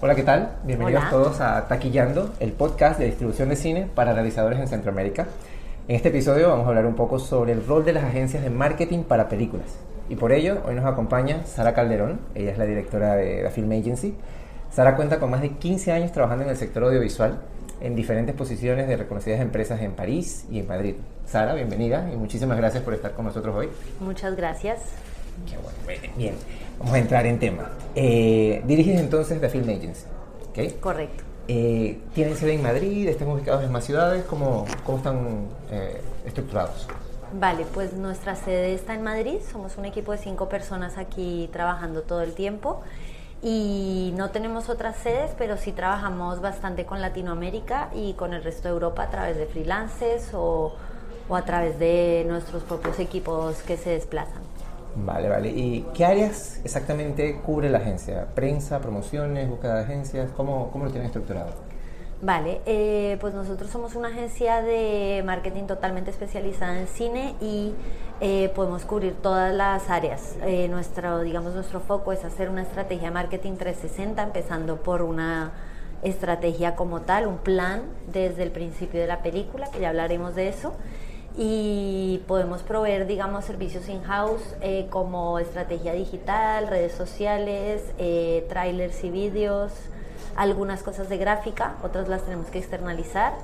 Hola, ¿qué tal? Bienvenidos Hola. todos a Taquillando, el podcast de distribución de cine para realizadores en Centroamérica. En este episodio vamos a hablar un poco sobre el rol de las agencias de marketing para películas. Y por ello, hoy nos acompaña Sara Calderón, ella es la directora de la Film Agency. Sara cuenta con más de 15 años trabajando en el sector audiovisual en diferentes posiciones de reconocidas empresas en París y en Madrid. Sara, bienvenida y muchísimas gracias por estar con nosotros hoy. Muchas gracias. Qué bueno, bien. Vamos a entrar en tema. Diriges entonces The Film Agency, ¿ok? Correcto. ¿Tienen sede en Madrid? ¿Están ubicados en más ciudades? ¿Cómo están estructurados? Vale, pues nuestra sede está en Madrid. Somos un equipo de 5 personas aquí trabajando todo el tiempo. Y no tenemos otras sedes, pero sí trabajamos bastante con Latinoamérica y con el resto de Europa a través de freelancers o a través de nuestros propios equipos que se desplazan. Vale. ¿Y qué áreas exactamente cubre la agencia? ¿Prensa, promociones, búsqueda de agencias? ¿Cómo lo tienen estructurado? Vale, pues nosotros somos una agencia de marketing totalmente especializada en cine y podemos cubrir todas las áreas. Nuestro foco es hacer una estrategia de marketing 360, empezando por una estrategia como tal, un plan desde el principio de la película, que ya hablaremos de eso. Y podemos proveer, servicios in-house como estrategia digital, redes sociales, trailers y vídeos, algunas cosas de gráfica, otras las tenemos que externalizar.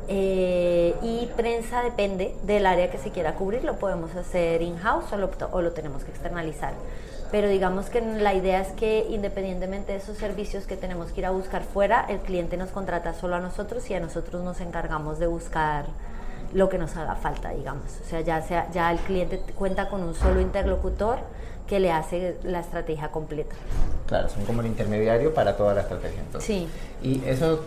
Y prensa depende del área que se quiera cubrir, lo podemos hacer in-house o lo tenemos que externalizar. Pero digamos que la idea es que independientemente de esos servicios que tenemos que ir a buscar fuera, el cliente nos contrata solo a nosotros y a nosotros nos encargamos de buscar lo que nos haga falta, digamos. O sea, ya el cliente cuenta con un solo interlocutor que le hace la estrategia completa. Claro, son como el intermediario para toda la estrategia, entonces. Sí. ¿Y eso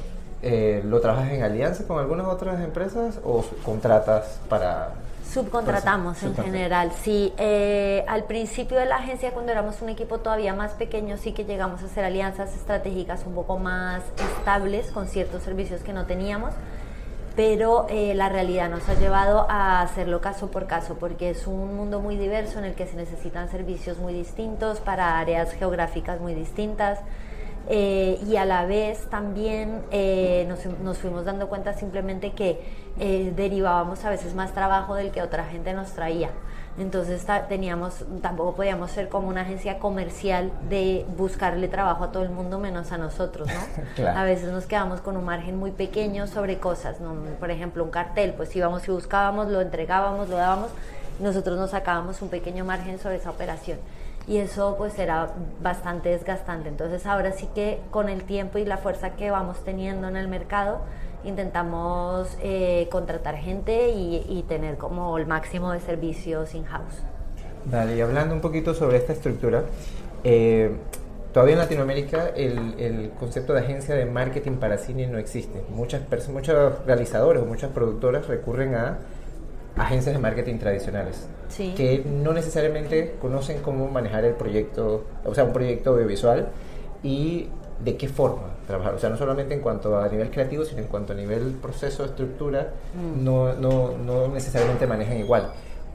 lo trabajas en alianza con algunas otras empresas o contratas para...? Subcontratamos en general, sí. Al principio de la agencia, cuando éramos un equipo todavía más pequeño, sí que llegamos a hacer alianzas estratégicas un poco más estables con ciertos servicios que no teníamos, pero la realidad nos ha llevado a hacerlo caso por caso, porque es un mundo muy diverso en el que se necesitan servicios muy distintos para áreas geográficas muy distintas. Y a la vez también nos fuimos dando cuenta simplemente que derivábamos a veces más trabajo del que otra gente nos traía. Entonces tampoco podíamos ser como una agencia comercial de buscarle trabajo a todo el mundo menos a nosotros, ¿no? Claro. A veces nos quedamos con un margen muy pequeño sobre cosas, ¿no? Por ejemplo, un cartel, pues íbamos y buscábamos, lo entregábamos, lo dábamos, y nosotros nos sacábamos un pequeño margen sobre esa operación. Y eso pues era bastante desgastante. Entonces ahora sí que con el tiempo y la fuerza que vamos teniendo en el mercado intentamos contratar gente y tener como el máximo de servicios in-house. Vale, y hablando un poquito sobre esta estructura, todavía en Latinoamérica el concepto de agencia de marketing para cine no existe. Muchos realizadores o muchas productoras recurren a agencias de marketing tradicionales, Sí. que no necesariamente conocen cómo manejar el proyecto, o sea, un proyecto audiovisual y de qué forma trabajar. O sea, no solamente en cuanto a nivel creativo, sino en cuanto a nivel proceso, estructura, no necesariamente manejan igual.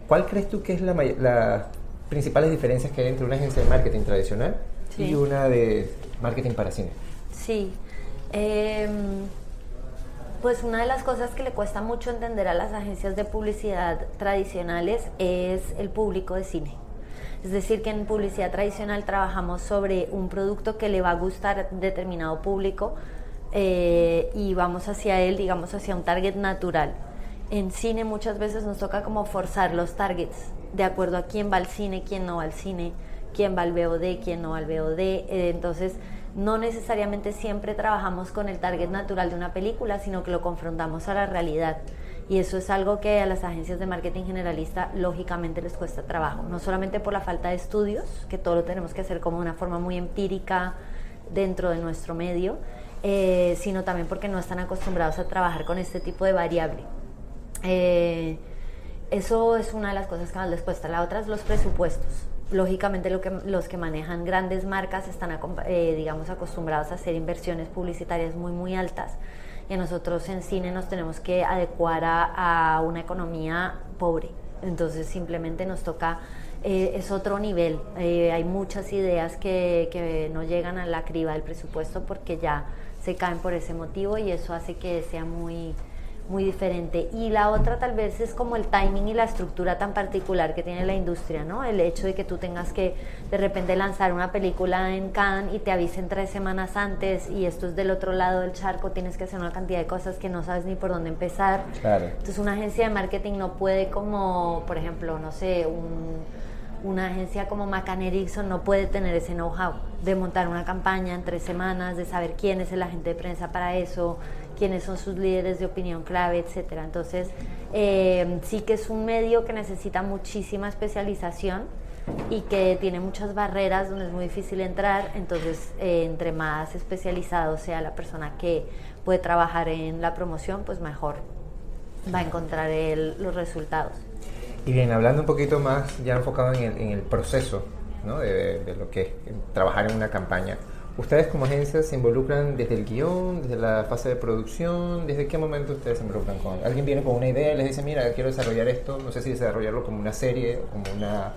¿Cuál crees tú que es las principales diferencias que hay entre una agencia de marketing tradicional y una de marketing para cine? Sí. Pues una de las cosas que le cuesta mucho entender a las agencias de publicidad tradicionales es el público de cine. Es decir, que en publicidad tradicional trabajamos sobre un producto que le va a gustar a determinado público y vamos hacia él, digamos, hacia un target natural. En cine muchas veces nos toca como forzar los targets de acuerdo a quién va al cine, quién no va al cine, quién va al VOD, quién no va al VOD. Entonces no necesariamente siempre trabajamos con el target natural de una película, sino que lo confrontamos a la realidad. Y eso es algo que a las agencias de marketing generalista lógicamente les cuesta trabajo, no solamente por la falta de estudios, que todo lo tenemos que hacer como de una forma muy empírica dentro de nuestro medio, sino también porque no están acostumbrados a trabajar con este tipo de variable. Eso es una de las cosas que más les cuesta. La otra es los presupuestos. Lógicamente los que manejan grandes marcas están acostumbrados a hacer inversiones publicitarias muy muy altas, y nosotros en cine nos tenemos que adecuar a una economía pobre. Entonces simplemente nos toca es otro nivel. Hay muchas ideas que no llegan a la criba del presupuesto porque ya se caen por ese motivo y eso hace que sea muy, muy diferente. Y la otra tal vez es como el timing y la estructura tan particular que tiene la industria, ¿no? El hecho de que tú tengas que de repente lanzar una película en Cannes y te avisen 3 semanas antes y esto es del otro lado del charco, tienes que hacer una cantidad de cosas que no sabes ni por dónde empezar. Claro. Entonces una agencia de marketing no puede, como por ejemplo, no sé, una agencia como McCann Erickson no puede tener ese know-how de montar una campaña en 3 semanas, de saber quién es el agente de prensa para eso, quiénes son sus líderes de opinión clave, etcétera. Entonces, sí que es un medio que necesita muchísima especialización y que tiene muchas barreras donde es muy difícil entrar. Entonces, entre más especializado sea la persona que puede trabajar en la promoción, pues mejor va a encontrar los resultados. Y bien, hablando un poquito más ya enfocado en el proceso, ¿no? de lo que es trabajar en una campaña, ¿ustedes como agencia se involucran desde el guión, desde la fase de producción? ¿Desde qué momento ustedes se involucran con? ¿Alguien viene con una idea y les dice, mira, quiero desarrollar esto? No sé si desarrollarlo como una serie, o como una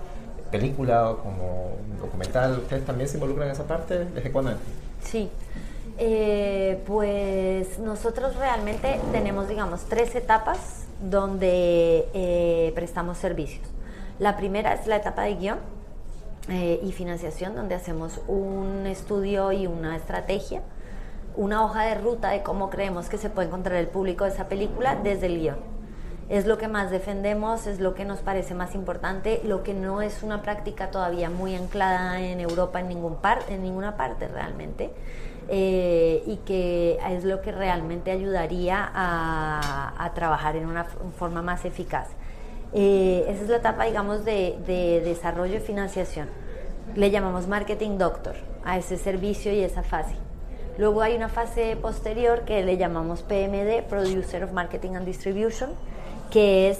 película, o como un documental. ¿Ustedes también se involucran en esa parte? ¿Desde cuándo? Sí. Pues nosotros realmente tenemos, digamos, 3 etapas donde prestamos servicios. La primera es la etapa de guión y financiación, donde hacemos un estudio y una estrategia, una hoja de ruta de cómo creemos que se puede encontrar el público de esa película desde el guión. Es lo que más defendemos, es lo que nos parece más importante, lo que no es una práctica todavía muy anclada en Europa en ninguna parte realmente. Y que es lo que realmente ayudaría a trabajar en una forma más eficaz. Esa es la etapa, digamos, de desarrollo y financiación. Le llamamos Marketing Doctor a ese servicio y esa fase. Luego hay una fase posterior que le llamamos PMD, Producer of Marketing and Distribution, que es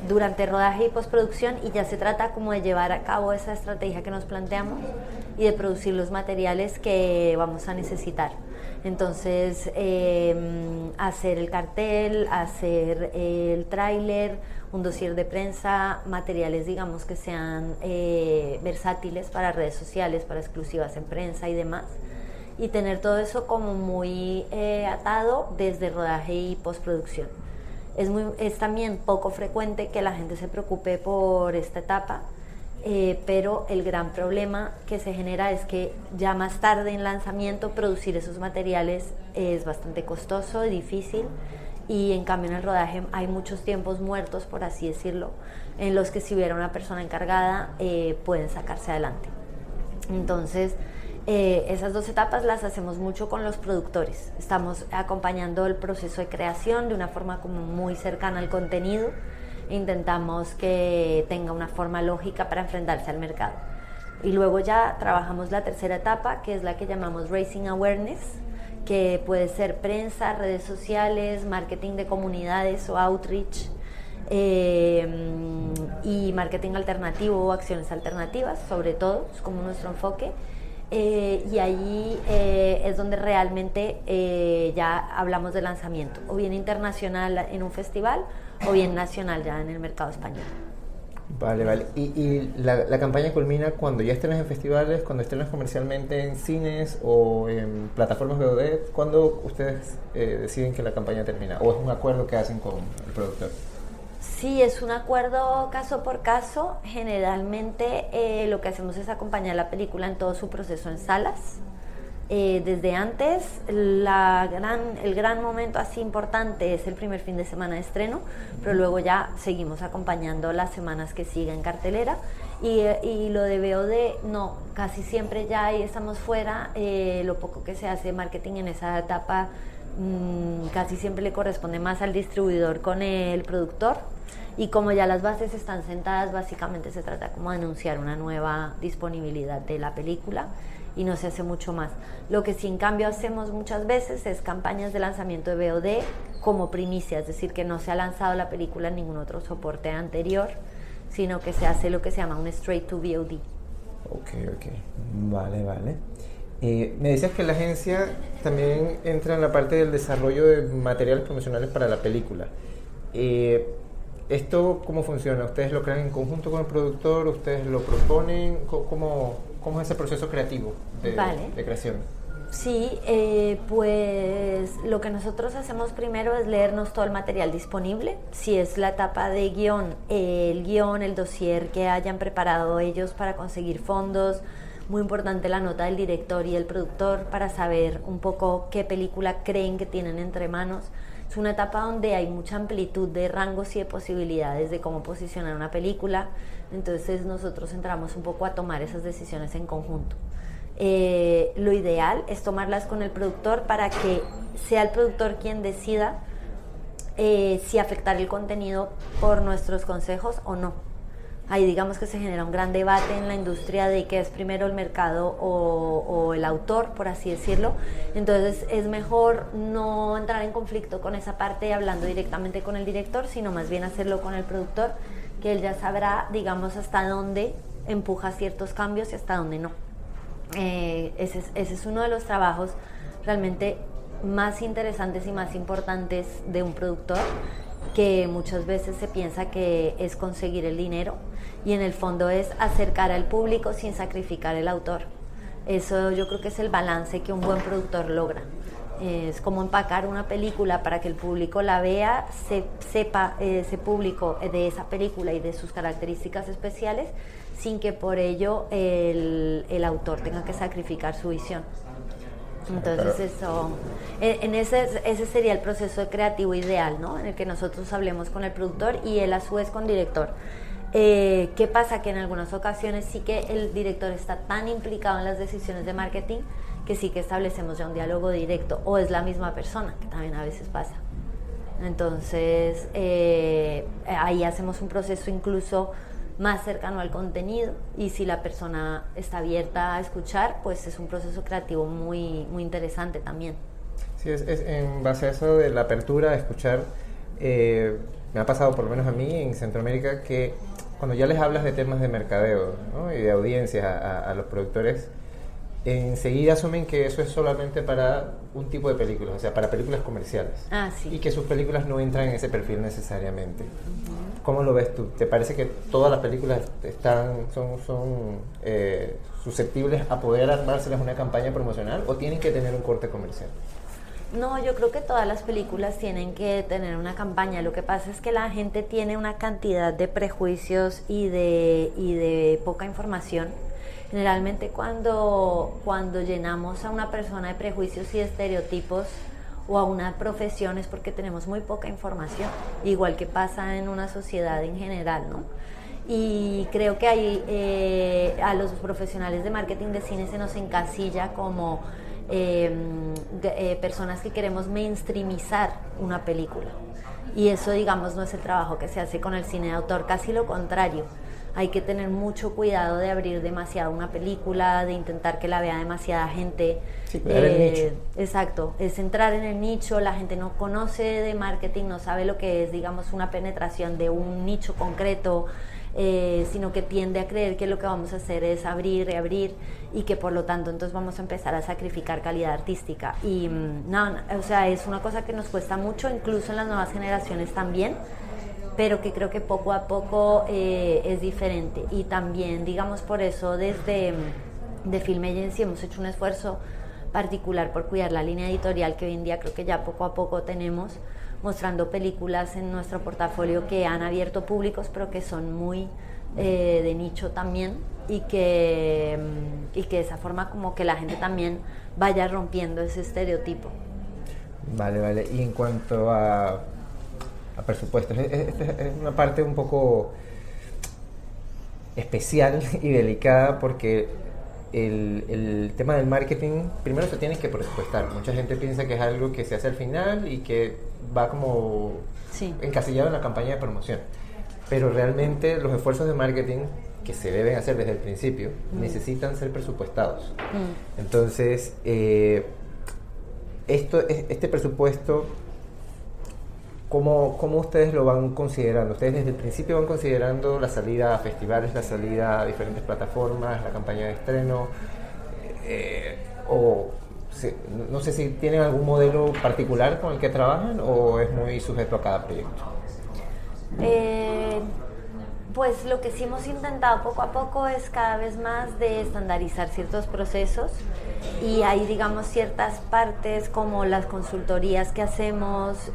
durante rodaje y postproducción, y ya se trata como de llevar a cabo esa estrategia que nos planteamos y de producir los materiales que vamos a necesitar. Entonces, hacer el cartel, hacer el tráiler, un dossier de prensa, materiales, digamos, que sean versátiles para redes sociales, para exclusivas en prensa y demás, y tener todo eso como muy atado desde rodaje y postproducción. Es también poco frecuente que la gente se preocupe por esta etapa, pero el gran problema que se genera es que ya más tarde en lanzamiento producir esos materiales es bastante costoso y difícil, y en cambio en el rodaje hay muchos tiempos muertos, por así decirlo, en los que si hubiera una persona encargada pueden sacarse adelante. Entonces, esas 2 etapas las hacemos mucho con los productores. Estamos acompañando el proceso de creación de una forma como muy cercana al contenido. Intentamos que tenga una forma lógica para enfrentarse al mercado. Y luego ya trabajamos la tercera etapa, que es la que llamamos Raising Awareness, que puede ser prensa, redes sociales, marketing de comunidades o outreach, y marketing alternativo o acciones alternativas, sobre todo, es como nuestro enfoque. Y ahí es donde realmente ya hablamos de lanzamiento, o bien internacional en un festival, o bien nacional ya en el mercado español. Vale, vale. ¿Y la campaña culmina cuando ya estrenas en festivales, cuando estrenas comercialmente en cines o en plataformas VOD? ¿Cuándo ustedes deciden que la campaña termina? ¿O es un acuerdo que hacen con el productor? Sí, es un acuerdo caso por caso. Generalmente lo que hacemos es acompañar la película en todo su proceso en salas. Desde antes, el gran momento así importante es el primer fin de semana de estreno, pero luego ya seguimos acompañando las semanas que siguen en cartelera. Y lo de VOD, no, casi siempre ya ahí estamos fuera. Lo poco que se hace marketing en esa etapa casi siempre le corresponde más al distribuidor con el productor, y como ya las bases están sentadas, básicamente se trata como de anunciar una nueva disponibilidad de la película y no se hace mucho más. Lo que sí en cambio hacemos muchas veces es campañas de lanzamiento de VOD como primicia, es decir, que no se ha lanzado la película en ningún otro soporte anterior, sino que se hace lo que se llama un straight to VOD. Ok, vale. Me decías que la agencia también entra en la parte del desarrollo de materiales promocionales para la película. ¿Esto cómo funciona? ¿Ustedes lo crean en conjunto con el productor? ¿Ustedes lo proponen? ¿Cómo es ese proceso creativo de creación? Sí, pues lo que nosotros hacemos primero es leernos todo el material disponible. Si es la etapa de guión, el dossier que hayan preparado ellos para conseguir fondos. Muy importante la nota del director y el productor para saber un poco qué película creen que tienen entre manos. Es una etapa donde hay mucha amplitud de rangos y de posibilidades de cómo posicionar una película. Entonces nosotros entramos un poco a tomar esas decisiones en conjunto. Lo ideal es tomarlas con el productor para que sea el productor quien decida si afectar el contenido por nuestros consejos o no. Ahí digamos que se genera un gran debate en la industria de qué es primero el mercado o el autor, por así decirlo. Entonces es mejor no entrar en conflicto con esa parte hablando directamente con el director, sino más bien hacerlo con el productor, que él ya sabrá, digamos, hasta dónde empuja ciertos cambios y hasta dónde no. Ese es uno de los trabajos realmente más interesantes y más importantes de un productor, que muchas veces se piensa que es conseguir el dinero y en el fondo es acercar al público sin sacrificar el autor. Eso yo creo que es el balance que un buen productor logra. Es como empacar una película para que el público la vea, sepa ese público de esa película y de sus características especiales, sin que por ello el autor tenga que sacrificar su visión. Entonces ese sería el proceso creativo ideal, ¿no? En el que nosotros hablemos con el productor y él a su vez con director. ¿Qué pasa? Que en algunas ocasiones sí que el director está tan implicado en las decisiones de marketing que sí que establecemos ya un diálogo directo, o es la misma persona, que también a veces pasa. Entonces ahí hacemos un proceso incluso más cercano al contenido, y si la persona está abierta a escuchar, pues es un proceso creativo muy, muy interesante también. Sí, es en base a eso de la apertura a escuchar. Me ha pasado, por lo menos a mí, en Centroamérica, que cuando ya les hablas de temas de mercadeo, ¿no?, y de audiencias a los productores, enseguida asumen que eso es solamente para un tipo de películas, o sea, para películas comerciales. Sí. Y que sus películas no entran en ese perfil necesariamente. ¿Cómo lo ves tú? ¿Te parece que todas las películas son susceptibles a poder armárselas una campaña promocional o tienen que tener un corte comercial? No, yo creo que todas las películas tienen que tener una campaña. Lo que pasa es que la gente tiene una cantidad de prejuicios y de poca información. Generalmente cuando llenamos a una persona de prejuicios y de estereotipos o a una profesión es porque tenemos muy poca información, igual que pasa en una sociedad en general, ¿no? Y creo que ahí a los profesionales de marketing de cine se nos encasilla como personas que queremos mainstreamizar una película, y eso, digamos, no es el trabajo que se hace con el cine de autor, casi lo contrario. Hay que tener mucho cuidado de abrir demasiado una película, de intentar que la vea demasiada gente. Sí, cuidar el nicho. Exacto, es entrar en el nicho. La gente no conoce de marketing, no sabe lo que es, digamos, una penetración de un nicho concreto, sino que tiende a creer que lo que vamos a hacer es abrir, reabrir, y que por lo tanto entonces vamos a empezar a sacrificar calidad artística. Y o sea, es una cosa que nos cuesta mucho, incluso en las nuevas generaciones también, pero que creo que poco a poco es diferente. Y también, digamos, por eso desde The Film Agency hemos hecho un esfuerzo particular por cuidar la línea editorial que hoy en día creo que ya poco a poco tenemos, mostrando películas en nuestro portafolio que han abierto públicos, pero que son muy de nicho también, y que de esa forma como que la gente también vaya rompiendo ese estereotipo. Vale. Y en cuanto a presupuestos, esta es una parte un poco especial y delicada, porque el tema del marketing primero se tiene que presupuestar. Mucha gente piensa que es algo que se hace al final y que va como encasillado en la campaña de promoción, pero realmente los esfuerzos de marketing que se deben hacer desde el principio necesitan ser presupuestados. Entonces este presupuesto, ¿cómo ustedes lo van considerando? ¿Ustedes desde el principio van considerando la salida a festivales, la salida a diferentes plataformas, la campaña de estreno? No sé si tienen algún modelo particular con el que trabajan o es muy sujeto a cada proyecto. Pues lo que sí hemos intentado poco a poco es cada vez más de estandarizar ciertos procesos, y hay, digamos, ciertas partes como las consultorías que hacemos,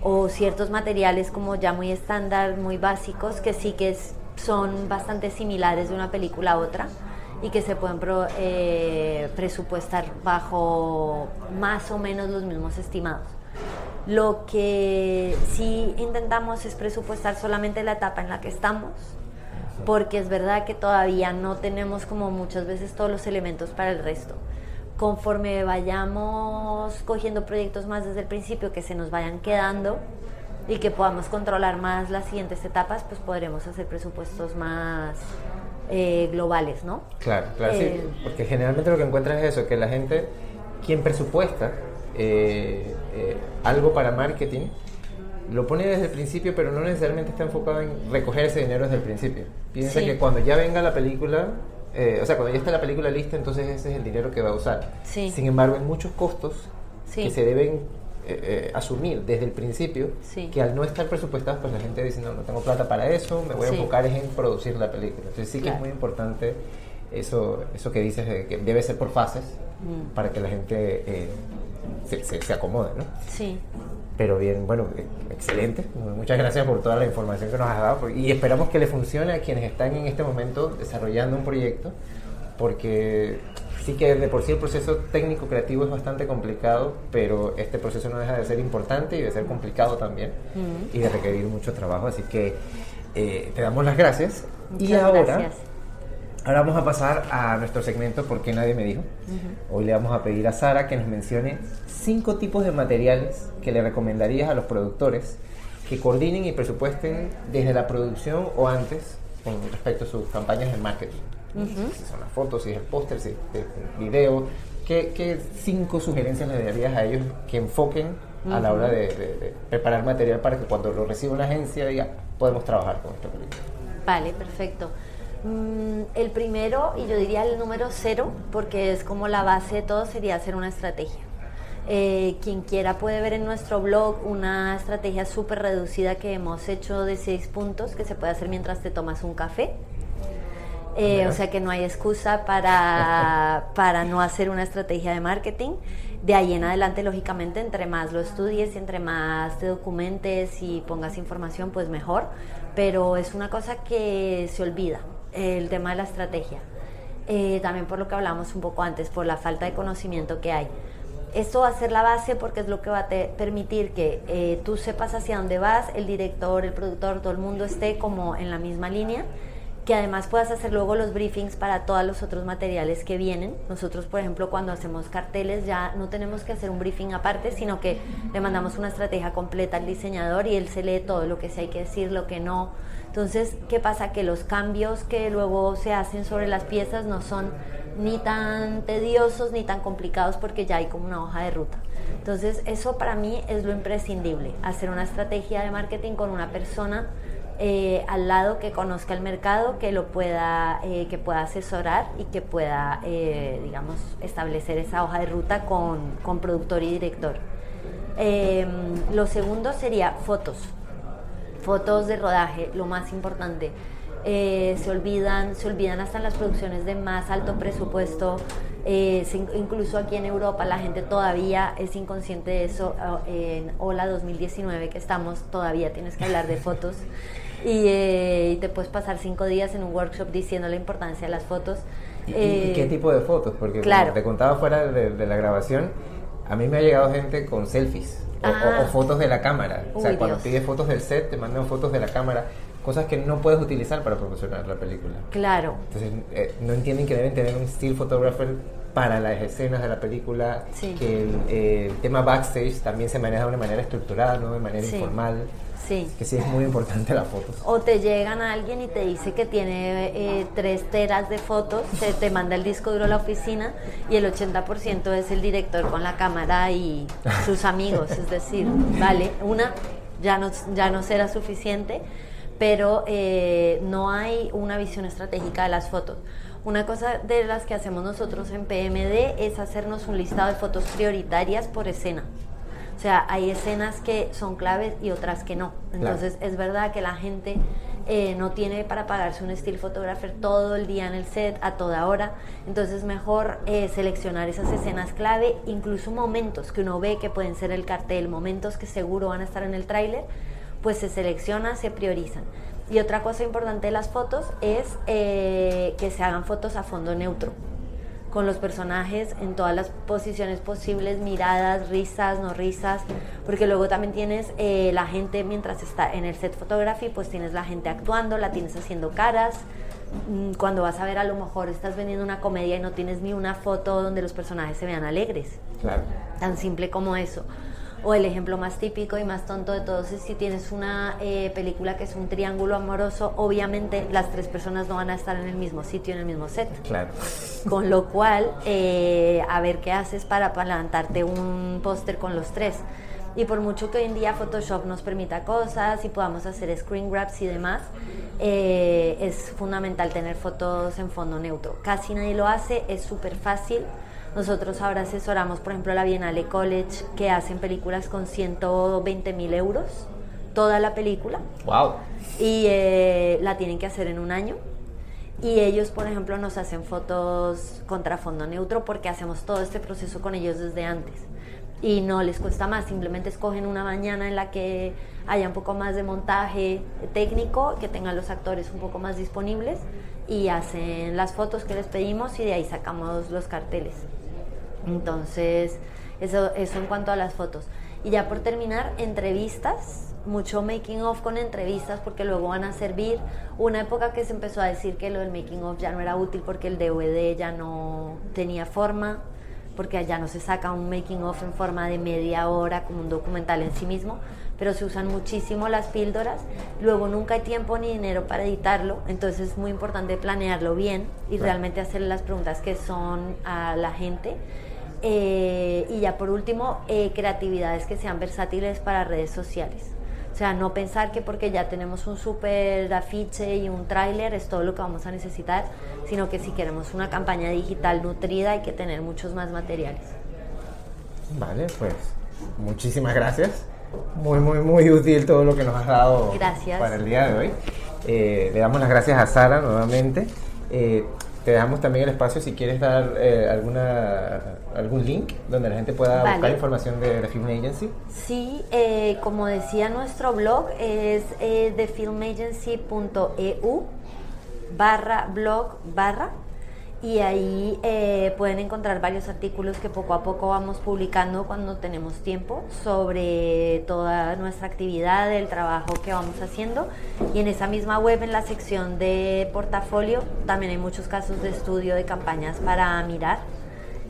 o ciertos materiales como ya muy estándar, muy básicos, que sí que son bastante similares de una película a otra y que se pueden presupuestar bajo más o menos los mismos estimados. Lo que sí intentamos es presupuestar solamente la etapa en la que estamos, porque es verdad que todavía no tenemos como muchas veces todos los elementos para el resto. Conforme vayamos cogiendo proyectos más desde el principio, que se nos vayan quedando y que podamos controlar más las siguientes etapas, pues podremos hacer presupuestos más globales, ¿no? Claro, sí, porque generalmente lo que encuentras es eso, que la gente, quien presupuesta algo para marketing, lo pone desde el principio, pero no necesariamente está enfocado en recoger ese dinero desde el principio. Piensa que cuando ya venga la película, cuando ya está la película lista, entonces ese es el dinero que va a usar. Sí. Sin embargo, hay muchos costos que se deben asumir desde el principio, que al no estar presupuestados, pues la gente dice, no tengo plata para eso, me voy a enfocar en producir la película. Entonces sí que es muy importante eso que dices, que debe ser por fases, para que la gente se acomode, ¿no? Sí. Pero bien, bueno, excelente. Muchas gracias por toda la información que nos has dado, y esperamos que le funcione a quienes están en este momento desarrollando un proyecto, porque sí que de por sí el proceso técnico creativo es bastante complicado, pero este proceso no deja de ser importante y de ser complicado también, y de requerir mucho trabajo, así que te damos las gracias. Muchas gracias. Ahora vamos a pasar a nuestro segmento ¿Por qué nadie me dijo? Hoy le vamos a pedir a Sara que nos mencione 5 tipos de materiales que le recomendarías a los productores que coordinen y presupuesten desde la producción o antes con respecto a sus campañas de marketing. Si son las fotos, si es el póster, si es el video. ¿Qué 5 sugerencias le darías a ellos que enfoquen a la hora de preparar material para que cuando lo reciba una agencia diga, podemos trabajar con esta película? Vale, perfecto. El primero, y yo diría el número 0, porque es como la base de todo, sería hacer una estrategia. Quien quiera puede ver en nuestro blog una estrategia súper reducida que hemos hecho de 6 puntos que se puede hacer mientras te tomas un café. O sea que no hay excusa para no hacer una estrategia de marketing. De ahí en adelante, lógicamente, entre más lo estudies y entre más te documentes y pongas información, pues mejor. Pero es una cosa que se olvida, el tema de la estrategia. También por lo que hablábamos un poco antes, por la falta de conocimiento que hay. Esto va a ser la base porque es lo que va a permitir que tú sepas hacia dónde vas, el director, el productor, todo el mundo esté como en la misma línea, que además puedas hacer luego los briefings para todos los otros materiales que vienen. Nosotros, por ejemplo, cuando hacemos carteles ya no tenemos que hacer un briefing aparte, sino que le mandamos una estrategia completa al diseñador y él se lee todo lo que sí hay que decir, lo que no. Entonces, ¿qué pasa? Que los cambios que luego se hacen sobre las piezas no son ni tan tediosos ni tan complicados porque ya hay como una hoja de ruta. Entonces, eso para mí es lo imprescindible, hacer una estrategia de marketing con una persona al lado que conozca el mercado, que pueda asesorar y que pueda, digamos, establecer esa hoja de ruta con productor y director. Lo segundo sería fotos de rodaje, lo más importante. Se olvidan hasta en las producciones de más alto presupuesto. Incluso aquí en Europa la gente todavía es inconsciente de eso. En Hola 2019 que estamos, todavía tienes que hablar de fotos y te puedes pasar 5 días en un workshop diciendo la importancia de las fotos. ¿Y qué tipo de fotos? Porque como te contaba fuera de la grabación, a mí me ha llegado gente con selfies o fotos de la cámara. O sea, cuando pides fotos del set te mandan fotos de la cámara, cosas que no puedes utilizar para promocionar la película. Claro. Entonces no entienden que deben tener un still photographer para las escenas de la película, que el tema backstage también se maneja de una manera estructurada, no de manera informal. Sí. Que sí es muy importante las fotos. O te llegan a alguien y te dice que tiene 3 teras de fotos, te manda el disco duro a la oficina y el 80% es el director con la cámara y sus amigos. Es decir, vale, ya no será suficiente, pero no hay una visión estratégica de las fotos. Una cosa de las que hacemos nosotros en PMD es hacernos un listado de fotos prioritarias por escena. O sea, hay escenas que son claves y otras que no. Entonces, es verdad que la gente no tiene para pagarse un still photographer todo el día en el set, a toda hora. Entonces, mejor seleccionar esas escenas clave, incluso momentos que uno ve que pueden ser el cartel, momentos que seguro van a estar en el tráiler, pues se selecciona, se priorizan. Y otra cosa importante de las fotos es que se hagan fotos a fondo neutro, con los personajes en todas las posiciones posibles, miradas, risas, no risas, porque luego también tienes la gente mientras está en el set photography, pues tienes la gente actuando, la tienes haciendo caras. Cuando vas a ver, a lo mejor estás vendiendo una comedia y no tienes ni una foto donde los personajes se vean alegres. Claro. Tan simple como eso. O el ejemplo más típico y más tonto de todos es si tienes una película que es un triángulo amoroso, obviamente las 3 personas no van a estar en el mismo sitio, en el mismo set. Claro. Con lo cual, a ver qué haces para levantarte un póster con los 3. Y por mucho que hoy en día Photoshop nos permita cosas y podamos hacer screen grabs y demás, es fundamental tener fotos en fondo neutro. Casi nadie lo hace, es súper fácil. Nosotros ahora asesoramos, por ejemplo, a la Biennale College, que hacen películas con 120.000 euros, toda la película. ¡Wow! Y la tienen que hacer en un año. Y ellos, por ejemplo, nos hacen fotos contra fondo neutro porque hacemos todo este proceso con ellos desde antes. Y no les cuesta más, simplemente escogen una mañana en la que haya un poco más de montaje técnico, que tengan los actores un poco más disponibles, y hacen las fotos que les pedimos y de ahí sacamos los carteles. Entonces, eso en cuanto a las fotos. Y ya por terminar, entrevistas, mucho making of con entrevistas, porque luego van a servir. Una época que se empezó a decir que lo del making of ya no era útil porque el DVD ya no tenía forma, porque ya no se saca un making of en forma de media hora como un documental en sí mismo, pero se usan muchísimo las píldoras. Luego nunca hay tiempo ni dinero para editarlo, entonces es muy importante planearlo bien y realmente hacerle las preguntas que son a la gente. Y ya por último, creatividades que sean versátiles para redes sociales. O sea, no pensar que porque ya tenemos un súper afiche y un tráiler es todo lo que vamos a necesitar, sino que si queremos una campaña digital nutrida hay que tener muchos más materiales. Vale, pues muchísimas gracias. Muy, muy, muy útil todo lo que nos has dado. Gracias. Para el día de hoy. Le damos las gracias a Sara nuevamente. Te dejamos también el espacio si quieres dar algún link donde la gente pueda buscar información de The Film Agency. Sí, como decía nuestro blog, es thefilmagency.eu/blog/ y ahí pueden encontrar varios artículos que poco a poco vamos publicando cuando tenemos tiempo sobre toda nuestra actividad, el trabajo que vamos haciendo. Y en esa misma web, en la sección de portafolio, también hay muchos casos de estudio de campañas para mirar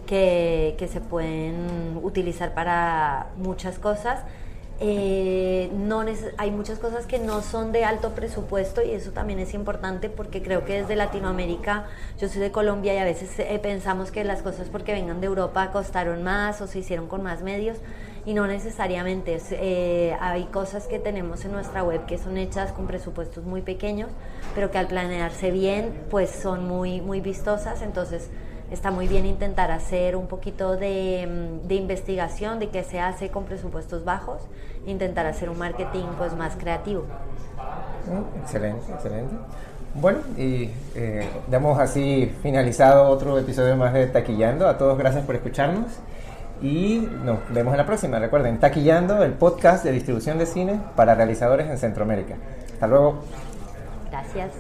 que se pueden utilizar para muchas cosas. Hay muchas cosas que no son de alto presupuesto y eso también es importante porque creo que desde Latinoamérica, yo soy de Colombia y a veces pensamos que las cosas porque vengan de Europa costaron más o se hicieron con más medios y no necesariamente. Hay cosas que tenemos en nuestra web que son hechas con presupuestos muy pequeños pero que al planearse bien pues son muy, muy vistosas. Entonces está muy bien intentar hacer un poquito de investigación de qué se hace con presupuestos bajos, intentar hacer un marketing pues más creativo. Excelente, excelente. Bueno, y damos así finalizado otro episodio más de Taquillando. A todos gracias por escucharnos y nos vemos en la próxima. Recuerden, Taquillando, el podcast de distribución de cine para realizadores en Centroamérica. Hasta luego. Gracias.